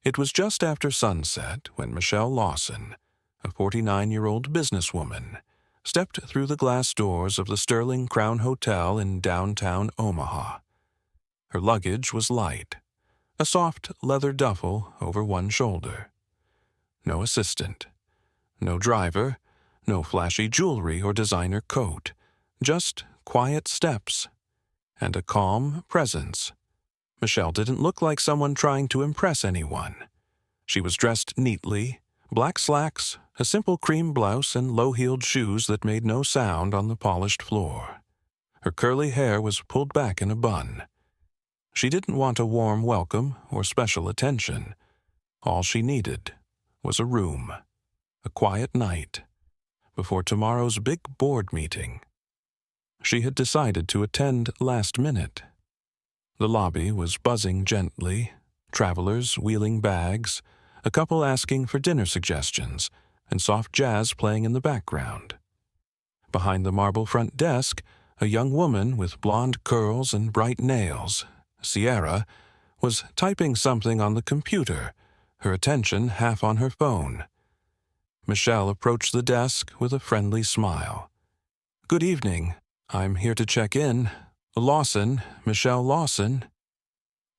It was just after sunset when Michelle Lawson, a 49-year-old businesswoman, stepped through the glass doors of the Sterling Crown Hotel in downtown Omaha. Her luggage was light, a soft leather duffel over one shoulder. No assistant, no driver, no flashy jewelry or designer coat, just quiet steps and a calm presence. Michelle didn't look like someone trying to impress anyone. She was dressed neatly, black slacks, a simple cream blouse, and low-heeled shoes that made no sound on the polished floor. Her curly hair was pulled back in a bun. She didn't want a warm welcome or special attention. All she needed was a room, a quiet night, before tomorrow's big board meeting. She had decided to attend last minute. The lobby was buzzing gently, travelers wheeling bags, a couple asking for dinner suggestions, and soft jazz playing in the background. Behind the marble front desk, a young woman with blonde curls and bright nails, Sierra, was typing something on the computer, her attention half on her phone. Michelle approached the desk with a friendly smile. "Good evening. I'm here to check in. Lawson, Michelle Lawson."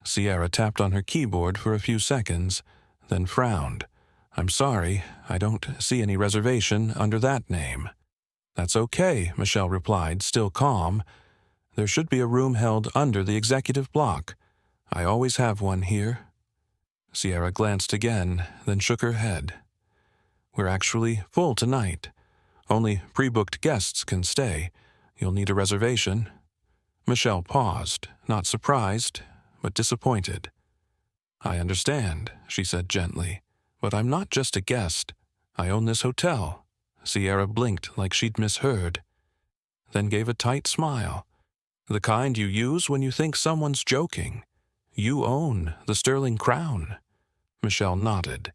Sierra tapped on her keyboard for a few seconds, then frowned. "I'm sorry, I don't see any reservation under that name." "That's okay," Michelle replied, still calm. "There should be a room held under the executive block. I always have one here." Sierra glanced again, then shook her head. "We're actually full tonight. Only pre-booked guests can stay. You'll need a reservation." Michelle paused, not surprised, but disappointed. "I understand," she said gently, "but I'm not just a guest. I own this hotel." Sierra blinked like she'd misheard, then gave a tight smile. "The kind you use when you think someone's joking. You own the Sterling Crown." Michelle nodded.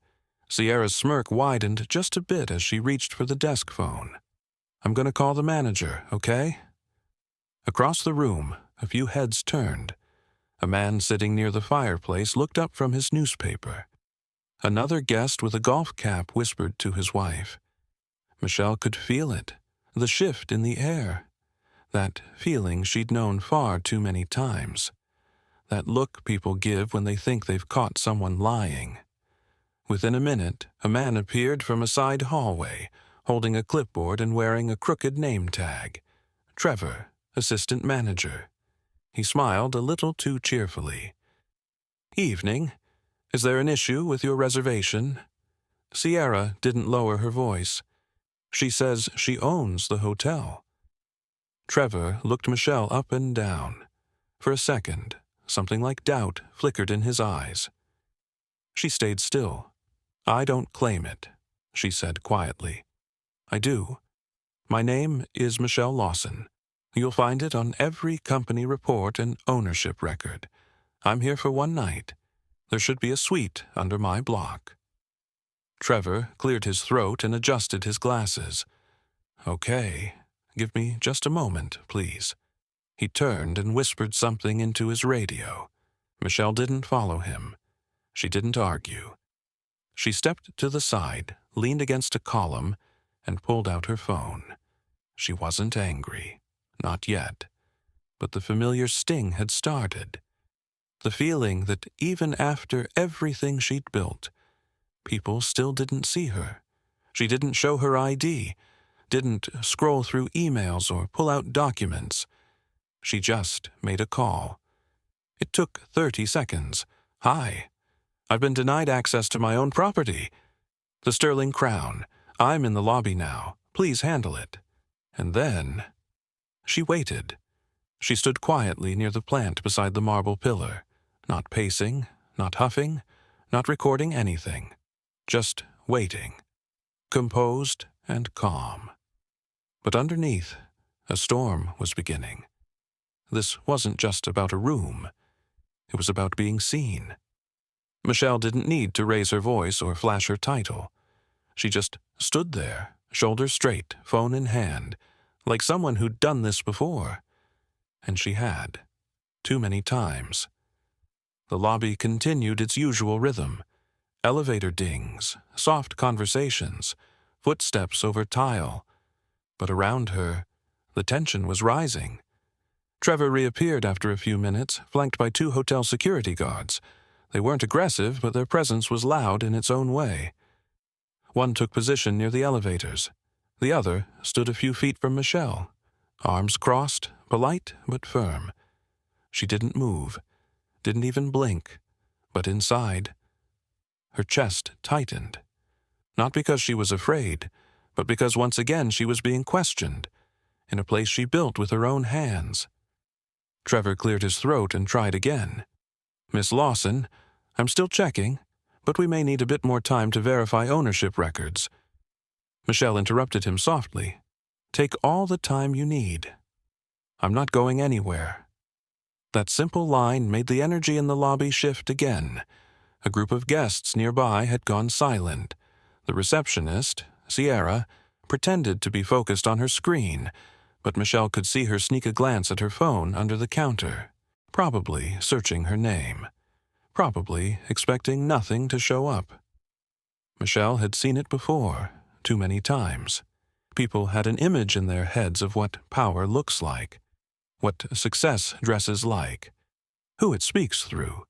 Sierra's smirk widened just a bit as she reached for the desk phone. "I'm going to call the manager, okay?" Across the room, a few heads turned. A man sitting near the fireplace looked up from his newspaper. Another guest with a golf cap whispered to his wife. Michelle could feel it, the shift in the air. That feeling she'd known far too many times. That look people give when they think they've caught someone lying. Within a minute, a man appeared from a side hallway, holding a clipboard and wearing a crooked name tag. Trevor, assistant manager. He smiled a little too cheerfully. "Evening. Is there an issue with your reservation?" Sierra didn't lower her voice. "She says she owns the hotel." Trevor looked Michelle up and down. For a second, something like doubt flickered in his eyes. She stayed still. "I don't claim it," she said quietly. "I do. My name is Michelle Lawson. You'll find it on every company report and ownership record. I'm here for one night. There should be a suite under my block." Trevor cleared his throat and adjusted his glasses. "Okay, give me just a moment, please." He turned and whispered something into his radio. Michelle didn't follow him. She didn't argue. She stepped to the side, leaned against a column, and pulled out her phone. She wasn't angry. Not yet. But the familiar sting had started. The feeling that even after everything she'd built, people still didn't see her. She didn't show her ID, didn't scroll through emails or pull out documents. She just made a call. It took 30 seconds. "Hi. I've been denied access to my own property. The Sterling Crown. I'm in the lobby now. Please handle it." And then she waited. She stood quietly near the plant beside the marble pillar, not pacing, not huffing, not recording anything, just waiting, composed and calm. But underneath, a storm was beginning. This wasn't just about a room. It was about being seen. Michelle didn't need to raise her voice or flash her title. She just stood there, shoulders straight, phone in hand, like someone who'd done this before. And she had. Too many times. The lobby continued its usual rhythm. Elevator dings, soft conversations, footsteps over tile. But around her, the tension was rising. Trevor reappeared after a few minutes, flanked by 2 hotel security guards. They weren't aggressive, but their presence was loud in its own way. One took position near the elevators. The other stood a few feet from Michelle, arms crossed, polite but firm. She didn't move, didn't even blink, but inside, her chest tightened. Not because she was afraid, but because once again she was being questioned, in a place she built with her own hands. Trevor cleared his throat and tried again. "Miss Lawson, I'm still checking, but we may need a bit more time to verify ownership records." Michelle interrupted him softly. "Take all the time you need. I'm not going anywhere." That simple line made the energy in the lobby shift again. A group of guests nearby had gone silent. The receptionist, Sierra, pretended to be focused on her screen, but Michelle could see her sneak a glance at her phone under the counter, probably searching her name, probably expecting nothing to show up. Michelle had seen it before, too many times. People had an image in their heads of what power looks like, what success dresses like, who it speaks through,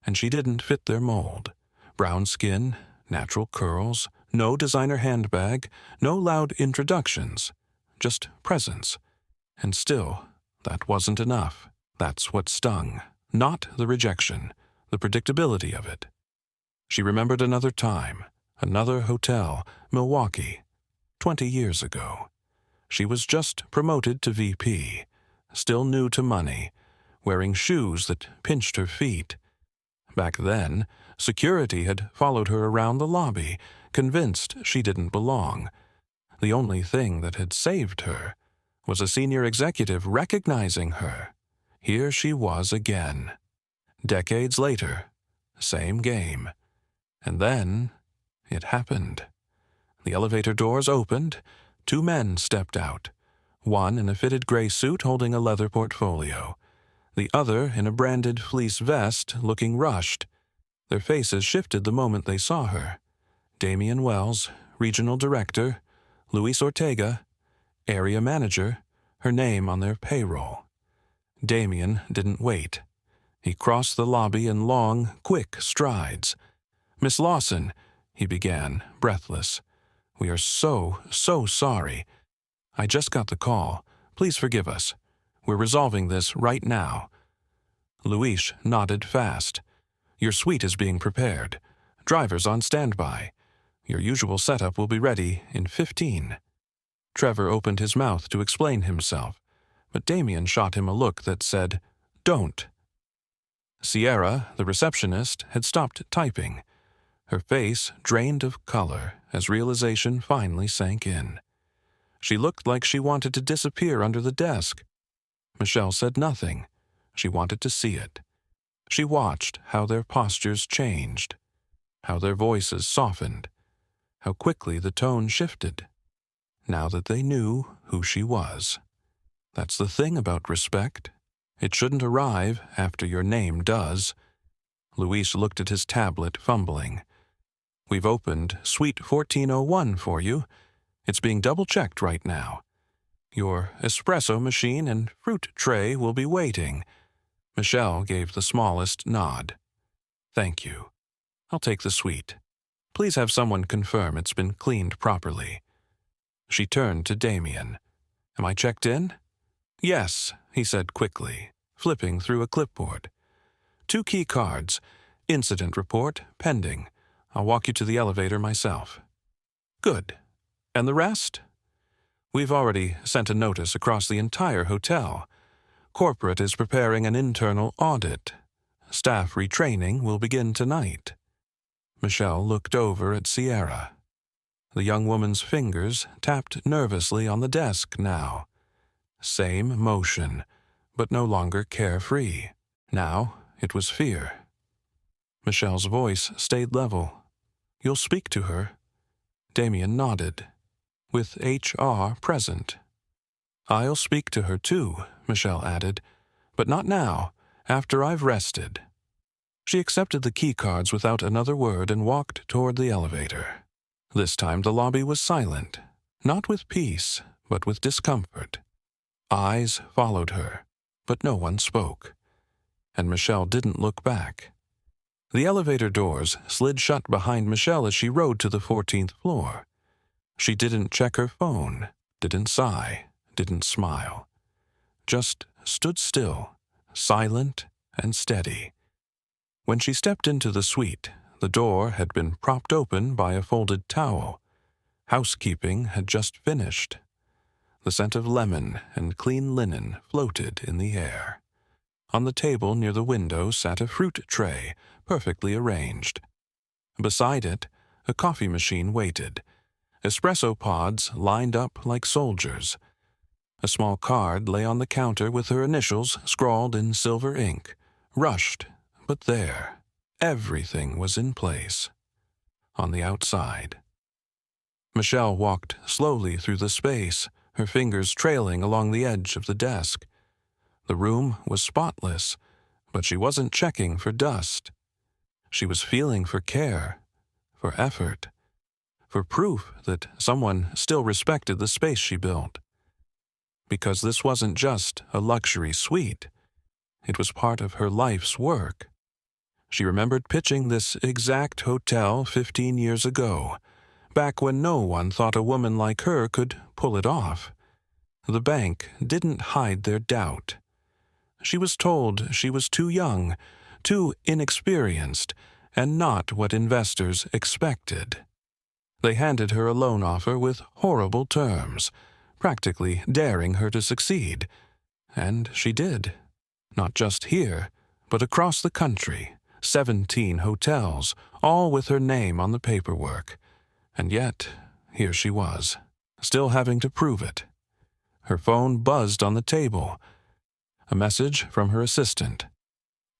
and she didn't fit their mold. Brown skin, natural curls, no designer handbag, no loud introductions, just presence. And still, that wasn't enough. That's what stung, not the rejection, the predictability of it. She remembered another time, another hotel, Milwaukee, 20 years ago. She was just promoted to VP, still new to money, wearing shoes that pinched her feet. Back then, security had followed her around the lobby, convinced she didn't belong. The only thing that had saved her was a senior executive recognizing her. Here she was again. Decades later, same game. And then, it happened. The elevator doors opened. 2 men stepped out. One in a fitted gray suit holding a leather portfolio. The other in a branded fleece vest, looking rushed. Their faces shifted the moment they saw her. Damian Wells, regional director, Luis Ortega, area manager, her name on their payroll. Damian didn't wait. He crossed the lobby in long, quick strides. "Miss Lawson," he began, breathless. "We are so sorry. I just got the call. Please forgive us. We're resolving this right now." Luis nodded fast. "Your suite is being prepared. Drivers on standby. Your usual setup will be ready in 15. Trevor opened his mouth to explain himself, but Damian shot him a look that said, "Don't." Sierra, the receptionist, had stopped typing. Her face drained of color as realization finally sank in. She looked like she wanted to disappear under the desk. Michelle said nothing. She wanted to see it. She watched how their postures changed, how their voices softened, how quickly the tone shifted, now that they knew who she was. That's the thing about respect. It shouldn't arrive after your name does. Luis looked at his tablet, fumbling. "We've opened Suite 1401 for you. It's being double-checked right now. Your espresso machine and fruit tray will be waiting." Michelle gave the smallest nod. "Thank you. I'll take the suite. Please have someone confirm it's been cleaned properly." She turned to Damian. "Am I checked in?" "Yes," he said quickly, flipping through a clipboard. 2 key cards. Incident report pending. I'll walk you to the elevator myself." "Good. And the rest?" "We've already sent a notice across the entire hotel. Corporate is preparing an internal audit. Staff retraining will begin tonight." Michelle looked over at Sierra. The young woman's fingers tapped nervously on the desk now. Same motion, but no longer carefree. Now it was fear. Michelle's voice stayed level. "You'll speak to her?" Damian nodded. "With HR present." "I'll speak to her too," Michelle added, "but not now, after I've rested." She accepted the key cards without another word and walked toward the elevator. This time the lobby was silent, not with peace, but with discomfort. Eyes followed her, but no one spoke, and Michelle didn't look back. The elevator doors slid shut behind Michelle as she rode to the 14th floor. She didn't check her phone, didn't sigh, didn't smile. Just stood still, silent and steady. When she stepped into the suite, the door had been propped open by a folded towel. Housekeeping had just finished. The scent of lemon and clean linen floated in the air. On the table near the window sat a fruit tray, perfectly arranged. Beside it, a coffee machine waited. Espresso pods lined up like soldiers. A small card lay on the counter with her initials scrawled in silver ink. Rushed, but there. Everything was in place. On the outside. Michelle walked slowly through the space, her fingers trailing along the edge of the desk. The room was spotless, but she wasn't checking for dust. She was feeling for care, for effort, for proof that someone still respected the space she built. Because this wasn't just a luxury suite. It was part of her life's work. She remembered pitching this exact hotel 15 years ago, back when no one thought a woman like her could pull it off. The bank didn't hide their doubt. She was told she was too young, too inexperienced, and not what investors expected. They handed her a loan offer with horrible terms, practically daring her to succeed. And she did. Not just here, but across the country. 17 hotels, all with her name on the paperwork. And yet, here she was, still having to prove it. Her phone buzzed on the table. A message from her assistant.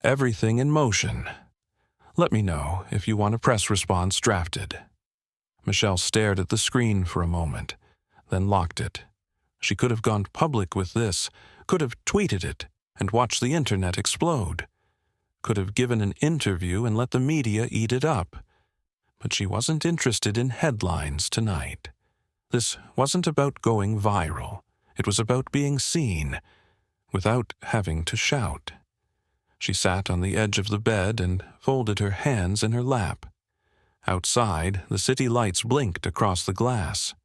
Everything in motion. Let me know if you want a press response drafted. Michelle stared at the screen for a moment, then locked it. She could have gone public with this, could have tweeted it and watched the internet explode, could have given an interview and let the media eat it up. But she wasn't interested in headlines tonight. This wasn't about going viral. It was about being seen, without having to shout. She sat on the edge of the bed and folded her hands in her lap. Outside, the city lights blinked across the glass.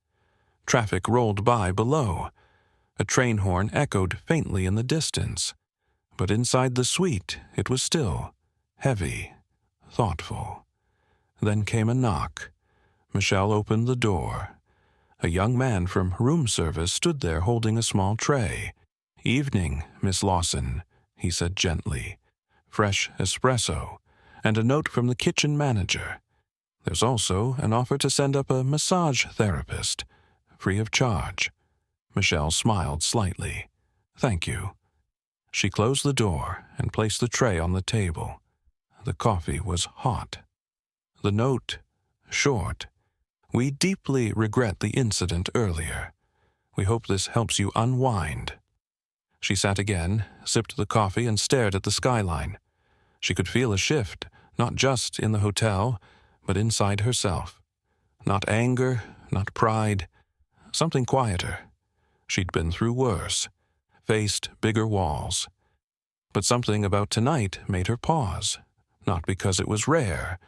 Traffic rolled by below. A train horn echoed faintly in the distance. But inside the suite, it was still, heavy, thoughtful. Then came a knock. Michelle opened the door. A young man from room service stood there holding a small tray. "Evening, Miss Lawson," he said gently. "Fresh espresso, and a note from the kitchen manager. There's also an offer to send up a massage therapist, free of charge." Michelle smiled slightly. "Thank you." She closed the door and placed the tray on the table. The coffee was hot. The note, short. "We deeply regret the incident earlier. We hope this helps you unwind." She sat again, sipped the coffee, and stared at the skyline. She could feel a shift, not just in the hotel, but inside herself. Not anger, not pride, something quieter. She'd been through worse, faced bigger walls. But something about tonight made her pause, not because it was rare,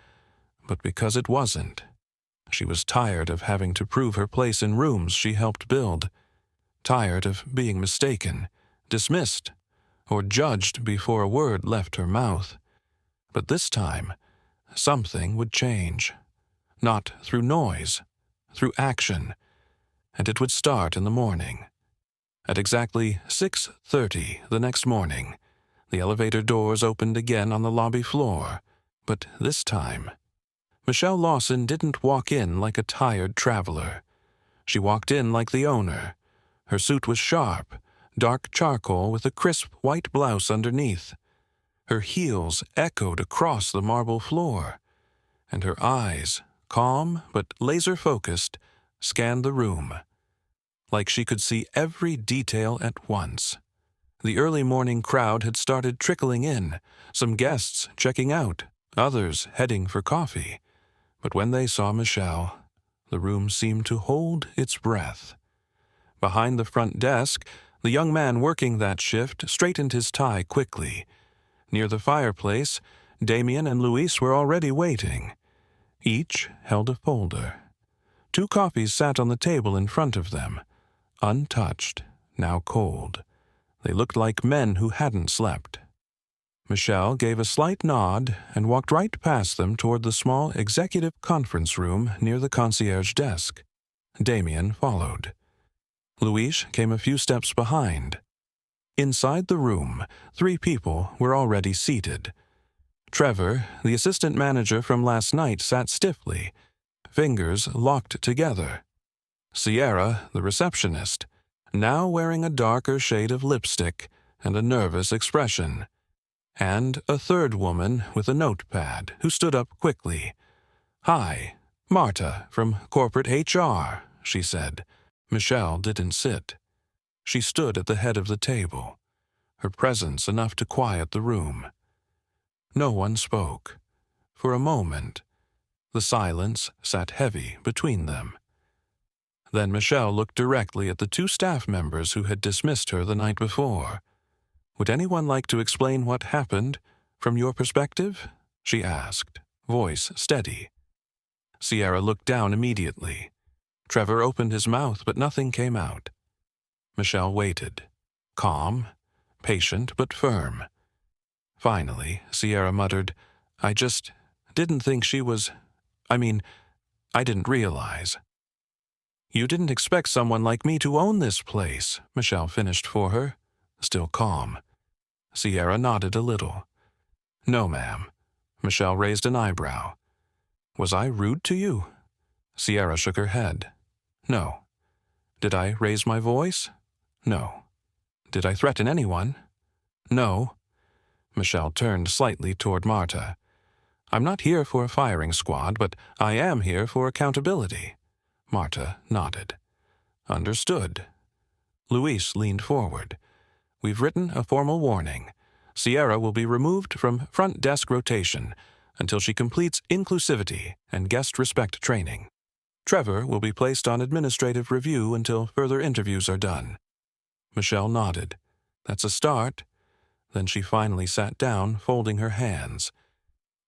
but because it wasn't. She was tired of having to prove her place in rooms she helped build, tired of being mistaken, dismissed, or judged before a word left her mouth. But this time, something would change. Not through noise, through action. And it would start in the morning. At exactly 6:30 the next morning, the elevator doors opened again on the lobby floor. But this time, Michelle Lawson didn't walk in like a tired traveler. She walked in like the owner. Her suit was sharp, dark charcoal with a crisp white blouse underneath. Her heels echoed across the marble floor, and her eyes, calm but laser-focused, scanned the room, like she could see every detail at once. The early morning crowd had started trickling in, some guests checking out, others heading for coffee. But when they saw Michelle, the room seemed to hold its breath. Behind the front desk, the young man working that shift straightened his tie quickly. Near the fireplace, Damien and Luis were already waiting. Each held a folder. 2 coffees sat on the table in front of them, untouched, now cold. They looked like men who hadn't slept. Michelle gave a slight nod and walked right past them toward the small executive conference room near the concierge desk. Damien followed. Luis came a few steps behind. Inside the room, 3 people were already seated. Trevor, the assistant manager from last night, sat stiffly, fingers locked together. Sierra, the receptionist, now wearing a darker shade of lipstick and a nervous expression. And a third woman with a notepad who stood up quickly. "Hi, Marta from corporate HR," she said. Michelle didn't sit. She stood at the head of the table, her presence enough to quiet the room. No one spoke. For a moment, the silence sat heavy between them. Then Michelle looked directly at the 2 staff members who had dismissed her the night before. "Would anyone like to explain what happened, from your perspective?" she asked, voice steady. Sierra looked down immediately. Trevor opened his mouth, but nothing came out. Michelle waited, calm, patient but firm. Finally, Sierra muttered, "I just didn't think she was... I didn't realize." "You didn't expect someone like me to own this place," Michelle finished for her, still calm. Sierra nodded a little. "No, ma'am." Michelle raised an eyebrow. "Was I rude to you?" Sierra shook her head. "No." "Did I raise my voice?" "No." "Did I threaten anyone?" "No." Michelle turned slightly toward Marta. "I'm not here for a firing squad, but I am here for accountability." Marta nodded. "Understood." Luis leaned forward. "We've written a formal warning. Sierra will be removed from front desk rotation until she completes inclusivity and guest respect training. Trevor will be placed on administrative review until further interviews are done." Michelle nodded. "That's a start." Then she finally sat down, folding her hands.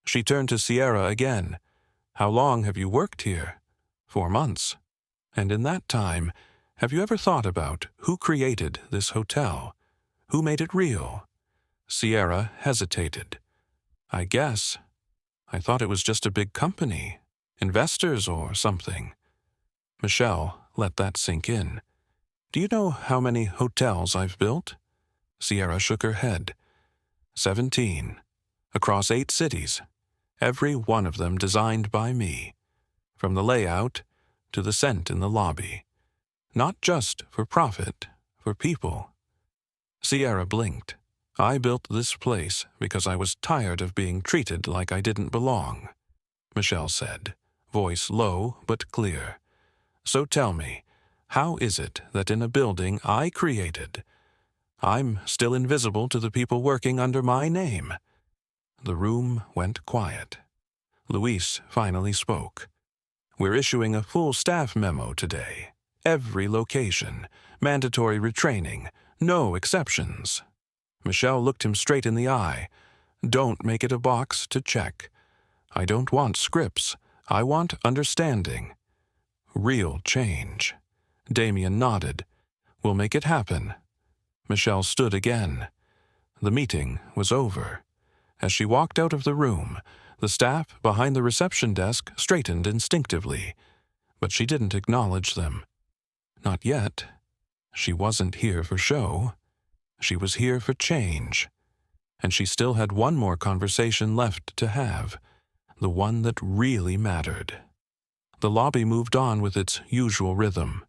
She turned to Sierra again. "How long have you worked here?" 4 months. "And in that time, have you ever thought about who created this hotel? Who made it real?" Sierra hesitated. "I guess. I thought it was just a big company, investors or something." Michelle let that sink in. "Do you know how many hotels I've built?" Sierra shook her head. 17. Across 8 cities. Every one of them designed by me. From the layout to the scent in the lobby. Not just for profit, for people. Sierra blinked. "I built this place because I was tired of being treated like I didn't belong," Michelle said, voice low but clear. "So tell me, how is it that in a building I created, I'm still invisible to the people working under my name?" The room went quiet. Luis finally spoke. "We're issuing a full staff memo today. Every location, mandatory retraining, no exceptions." Michelle looked him straight in the eye. "Don't make it a box to check. I don't want scripts. I want understanding. Real change." Damien nodded. "We'll make it happen." Michelle stood again. The meeting was over. As she walked out of the room, the staff behind the reception desk straightened instinctively, but she didn't acknowledge them. Not yet. She wasn't here for show. She was here for change. And she still had one more conversation left to have, the one that really mattered. The lobby moved on with its usual rhythm.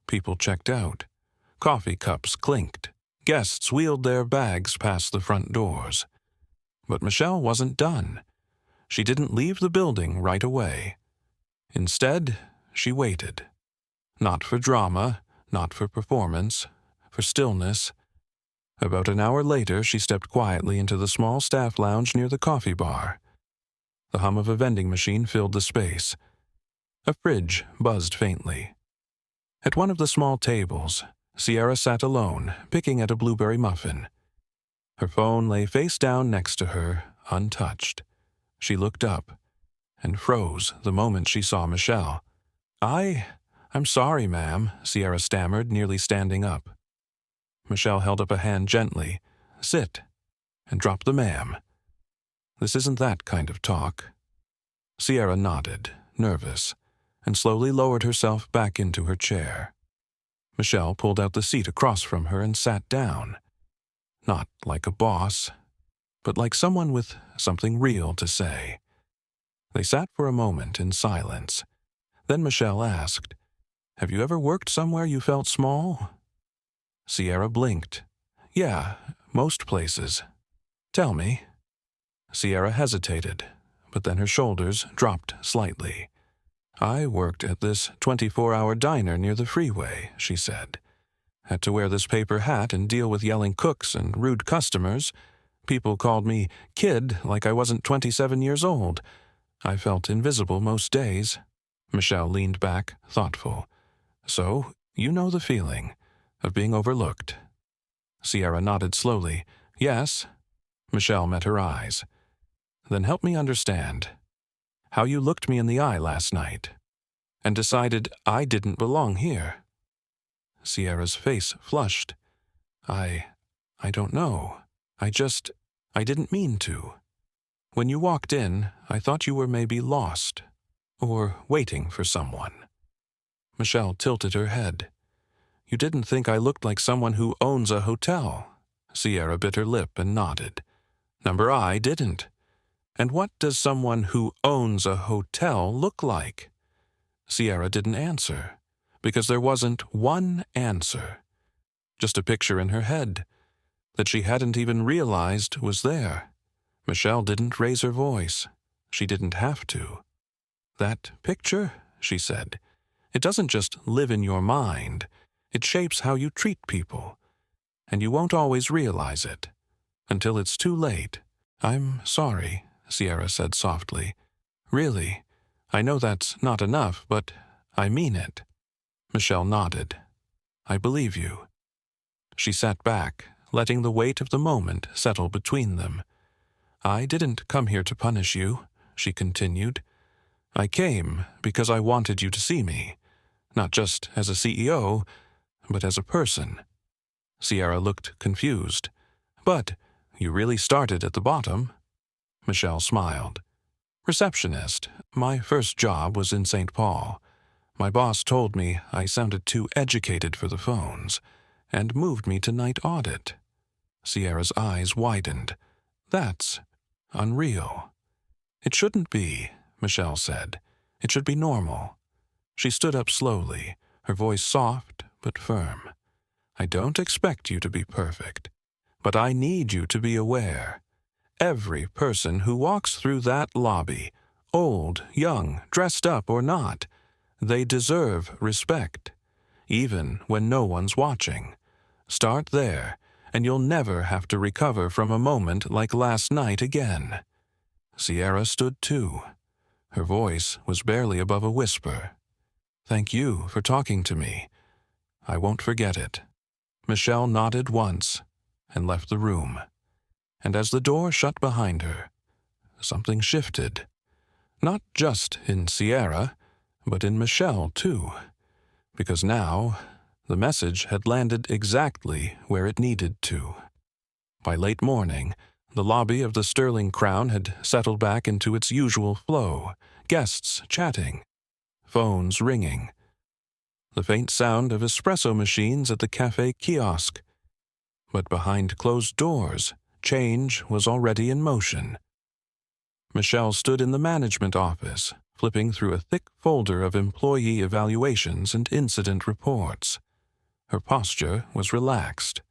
People checked out. Coffee cups clinked. Guests wheeled their bags past the front doors. But Michelle wasn't done. She didn't leave the building right away. Instead, she waited. Not for drama, not for performance, for stillness. About an hour later, she stepped quietly into the small staff lounge near the coffee bar. The hum of a vending machine filled the space. A fridge buzzed faintly. At one of the small tables, Sierra sat alone, picking at a blueberry muffin. Her phone lay face down next to her, untouched. She looked up and froze the moment she saw Michelle. I'm sorry, ma'am," Sierra stammered, nearly standing up. Michelle held up a hand gently. "Sit," and dropped the ma'am. "This isn't that kind of talk." Sierra nodded, nervous, and slowly lowered herself back into her chair. Michelle pulled out the seat across from her and sat down. Not like a boss, but like someone with something real to say. They sat for a moment in silence. Then Michelle asked, "Have you ever worked somewhere you felt small?" Sierra blinked. "Yeah, most places." "Tell me." Sierra hesitated, but then her shoulders dropped slightly. "I worked at this 24-hour diner near the freeway," she said. "Had to wear this paper hat and deal with yelling cooks and rude customers. People called me kid like I wasn't 27 years old. I felt invisible most days." Michelle leaned back, thoughtful. "So, you know the feeling of being overlooked." Sierra nodded slowly. "Yes." Michelle met her eyes. "Then help me understand how you looked me in the eye last night and decided I didn't belong here." Sierra's face flushed. I don't know. I didn't mean to. When you walked in, I thought you were maybe lost or waiting for someone." Michelle tilted her head. "You didn't think I looked like someone who owns a hotel." Sierra bit her lip and nodded. "Number I didn't. And what does someone who owns a hotel look like?" Sierra didn't answer, because there wasn't one answer. Just a picture in her head that she hadn't even realized was there. Michelle didn't raise her voice. She didn't have to. "That picture," she said, "it doesn't just live in your mind. It shapes how you treat people. And you won't always realize it until it's too late." "I'm sorry," Sierra said softly. "Really, I know that's not enough, but I mean it." Michelle nodded. "I believe you." She sat back, letting the weight of the moment settle between them. "I didn't come here to punish you," she continued. "I came because I wanted you to see me, not just as a CEO, but as a person." Sierra looked confused. "But you really started at the bottom." Michelle smiled. "Receptionist. My first job was in St. Paul. My boss told me I sounded too educated for the phones and moved me to night audit." Sierra's eyes widened. "That's unreal." "It shouldn't be," Michelle said. "It should be normal." She stood up slowly, her voice soft but firm. "I don't expect you to be perfect, but I need you to be aware. Every person who walks through that lobby, old, young, dressed up or not, they deserve respect, even when no one's watching. Start there, and you'll never have to recover from a moment like last night again." Sierra stood too. Her voice was barely above a whisper. "Thank you for talking to me. I won't forget it." Michelle nodded once and left the room. And as the door shut behind her, something shifted. Not just in Sierra, but in Michelle too. Because now, the message had landed exactly where it needed to. By late morning, the lobby of the Sterling Crown had settled back into its usual flow, guests chatting, phones ringing, the faint sound of espresso machines at the cafe kiosk. But behind closed doors, change was already in motion. Michelle stood in the management office, flipping through a thick folder of employee evaluations and incident reports. Her posture was relaxed,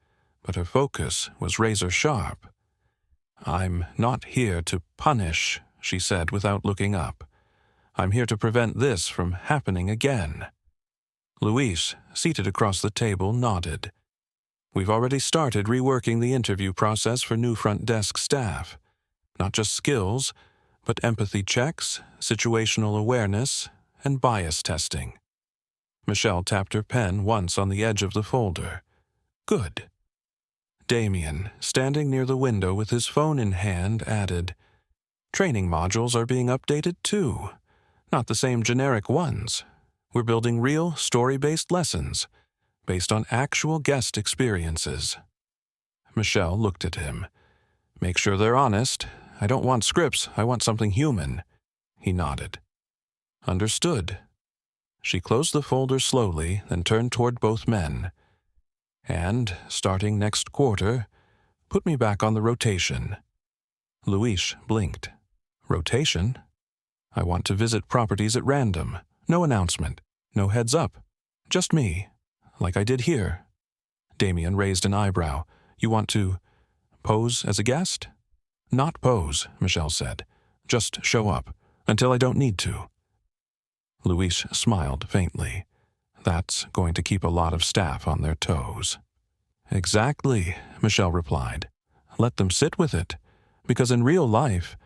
but her focus was razor-sharp. "I'm not here to punish," she said without looking up. "I'm here to prevent this from happening again." Luis, seated across the table, nodded. We've already started reworking the interview process for new front desk staff. Not just skills, but empathy checks, situational awareness, and bias testing. Michelle tapped her pen once on the edge of the folder. Good. Damien, standing near the window with his phone in hand, added, Training modules are being updated too. Not the same generic ones. We're building real, story-based lessons, based on actual guest experiences. Michelle looked at him. Make sure they're honest. I don't want scripts, I want something human. He nodded. Understood. She closed the folder slowly, then turned toward both men. And, starting next quarter, put me back on the rotation. Luis blinked. Rotation? I want to visit properties at random. No announcement. No heads up. Just me. Like I did here. Damien raised an eyebrow. You want to pose as a guest? Not pose, Michelle said. Just show up. Until I don't need to. Luis smiled faintly. That's going to keep a lot of staff on their toes. Exactly, Michelle replied. Let them sit with it. Because in real life,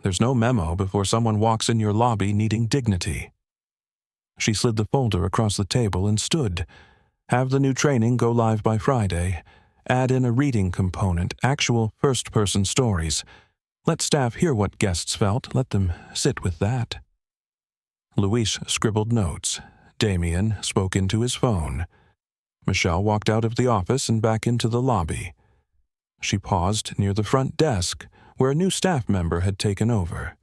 there's no memo before someone walks in your lobby needing dignity. She slid the folder across the table and stood. Have the new training go live by Friday. Add in a reading component, actual first-person stories. Let staff hear what guests felt. Let them sit with that. Luis scribbled notes. Damien spoke into his phone. Michelle walked out of the office and back into the lobby. She paused near the front desk, where a new staff member had taken over.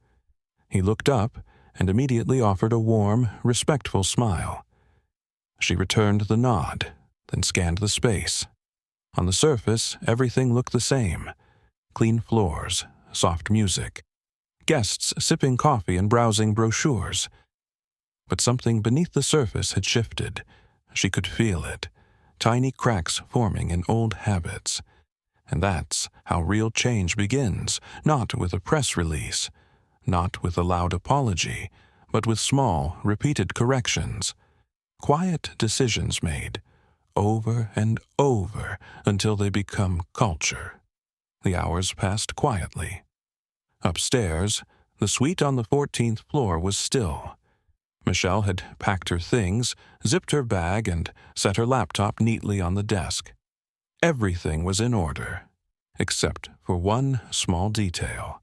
He looked up and immediately offered a warm, respectful smile. She returned the nod, then scanned the space. On the surface, everything looked the same. Clean floors, soft music, guests sipping coffee and browsing brochures. But something beneath the surface had shifted. She could feel it, tiny cracks forming in old habits. And that's how real change begins, not with a press release, not with a loud apology, but with small, repeated corrections. Quiet decisions made, over and over, until they become culture. The hours passed quietly. Upstairs, the suite on the 14th floor was still. Michelle had packed her things, zipped her bag, and set her laptop neatly on the desk. Everything was in order, except for one small detail.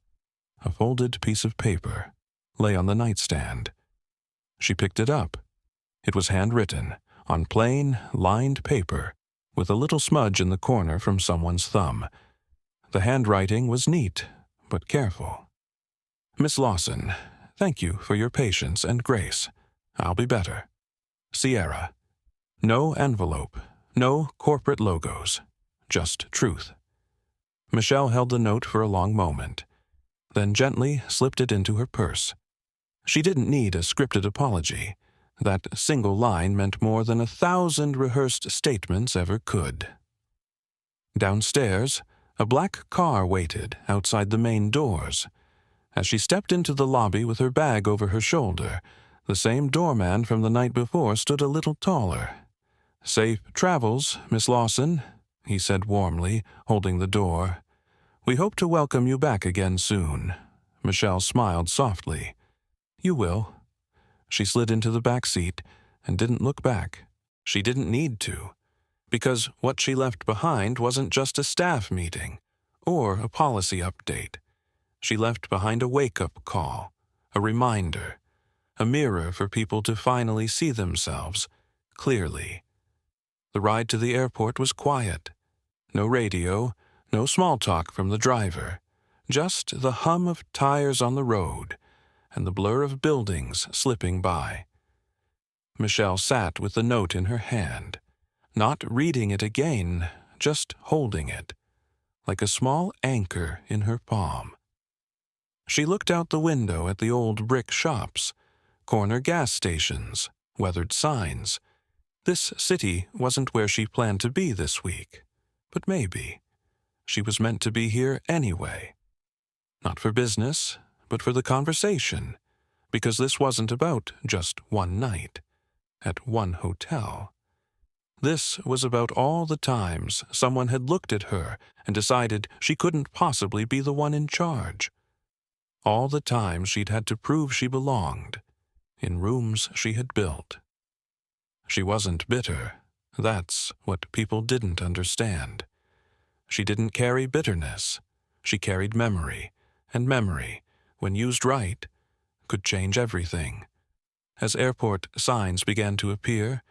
A folded piece of paper lay on the nightstand. She picked it up. It was handwritten, on plain, lined paper, with a little smudge in the corner from someone's thumb. The handwriting was neat, but careful. Miss Lawson, thank you for your patience and grace. I'll be better. Sierra. No envelope, no corporate logos, just truth. Michelle held the note for a long moment, then gently slipped it into her purse. She didn't need a scripted apology. That single line meant more than 1,000 rehearsed statements ever could. Downstairs, a black car waited outside the main doors. As she stepped into the lobby with her bag over her shoulder, the same doorman from the night before stood a little taller. Safe travels, Miss Lawson, he said warmly, holding the door. We hope to welcome you back again soon. Michelle smiled softly. You will. She slid into the back seat and didn't look back. She didn't need to, because what she left behind wasn't just a staff meeting or a policy update. She left behind a wake-up call, a reminder, a mirror for people to finally see themselves clearly. The ride to the airport was quiet. No radio, no small talk from the driver, just the hum of tires on the road and the blur of buildings slipping by. Michelle sat with the note in her hand, not reading it again, just holding it, like a small anchor in her palm. She looked out the window at the old brick shops, corner gas stations, weathered signs. This city wasn't where she planned to be this week, but maybe. She was meant to be here anyway. Not for business, but for the conversation, because this wasn't about just one night, at one hotel. This was about all the times someone had looked at her and decided she couldn't possibly be the one in charge. All the times she'd had to prove she belonged, in rooms she had built. She wasn't bitter. That's what people didn't understand. She didn't carry bitterness. She carried memory, and memory, when used right, could change everything. As airport signs began to appear,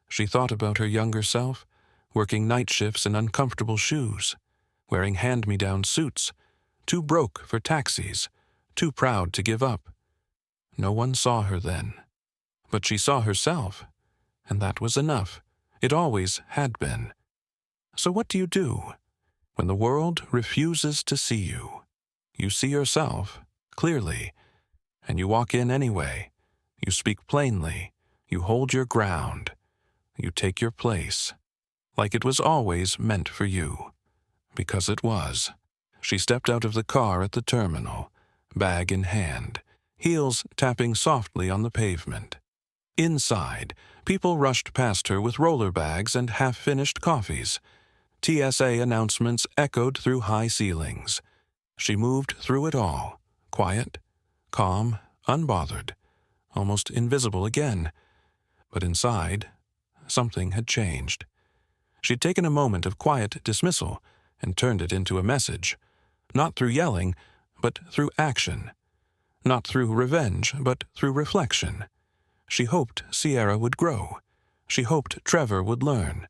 she thought about her younger self, working night shifts in uncomfortable shoes, wearing hand-me-down suits, too broke for taxis, too proud to give up. No one saw her then. But she saw herself, and that was enough. It always had been. So what do you do when the world refuses to see you? You see yourself, clearly, and you walk in anyway. You speak plainly. You hold your ground. You take your place, like it was always meant for you. Because it was. She stepped out of the car at the terminal, bag in hand, heels tapping softly on the pavement. Inside, people rushed past her with roller bags and half-finished coffees. TSA announcements echoed through high ceilings. She moved through it all, quiet, calm, unbothered, almost invisible again. But inside, something had changed. She'd taken a moment of quiet dismissal and turned it into a message, not through yelling, but through action, not through revenge, but through reflection. She hoped Sierra would grow. She hoped Trevor would learn.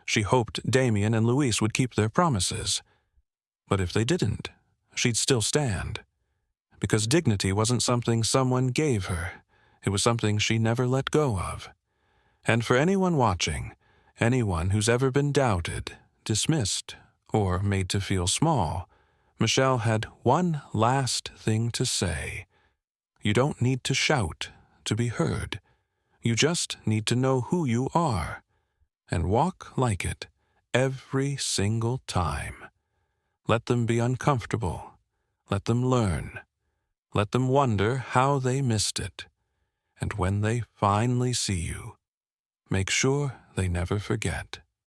She hoped Damien and Luis would keep their promises. But if they didn't, she'd still stand. Because dignity wasn't something someone gave her. It was something she never let go of. And for anyone watching, anyone who's ever been doubted, dismissed, or made to feel small, Michelle had one last thing to say. You don't need to shout to be heard. You just need to know who you are, and walk like it every single time. Let them be uncomfortable. Let them learn. Let them wonder how they missed it. And when they finally see you, make sure they never forget.